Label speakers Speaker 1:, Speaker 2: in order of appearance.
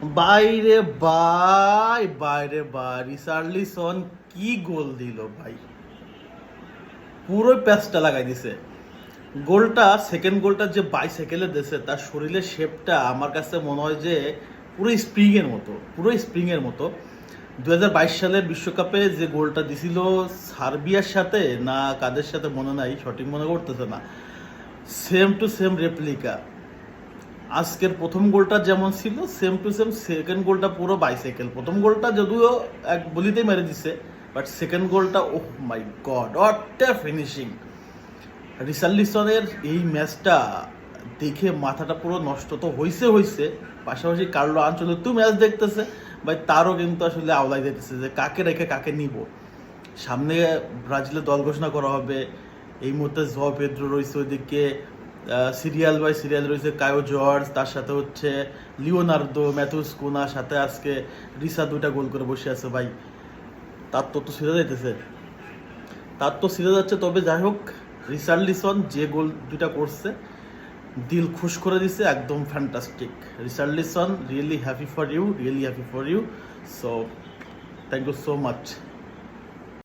Speaker 1: বাইরে বাইরে রিচার্লিসন কি গোল দিল ভাই, পুরো প্যাচটা লাগাই দিছে। গোলটা, সেকেন্ড গোলটা যে বাইসাইকেলে দিয়েছে, তার শরীরের শেপটা আমার কাছে মনে হয় যে পুরো স্প্রিং এর মতো 2022 সালের বিশ্বকাপে যে গোলটা দিছিল সার্বিয়ার সাথে না কাদের সাথে মনে নাই, সঠিক মনে করতেছে না, সেম টু সেম রেপ্লিকা। আজকের প্রথম গোলটা যেমন ছিল সেম টু সেম সেকেন্ড গোলটা পুরো বাইসাইকেল। প্রথম গোলটা যদিও এক বলিতেই মেরে দিছে, বাট সেকেন্ড গোলটা ওহ মাই গড, হোয়াট এ ফিনিশিং! রিচার্লিসনের এই ম্যাচটা দেখে মাথাটা পুরো নষ্ট তো হইছে, পাশাপাশি কার্লো আনচেলত্তি ম্যাচ দেখতেছে ভাই, তারও কিন্তু আসলে আওলাই দিতেছে যে কাকে রেখে কাকে নিব। সামনে ব্রাজিলের দল ঘোষণা করা হবে, এই মুহূর্তে জ পেদ্রো রয়েছে, ওইদিকে সিরিয়াল বাই সিরিয়াল রয়েছে কায়ো জর্জ, তার সাথে হচ্ছে লিওনার্দো, ম্যাথুস কুনা, সাথে আজকে রিসা 2টা গোল করে বসে আছে ভাই। তার তো সিরে যাচ্ছে। তবে যাই হোক, রিচার্লিসন যে গোল 2টা করছে দিল খুশ করে দিছে, একদম fantastic. Richarlison, really happy for you, so thank you so much.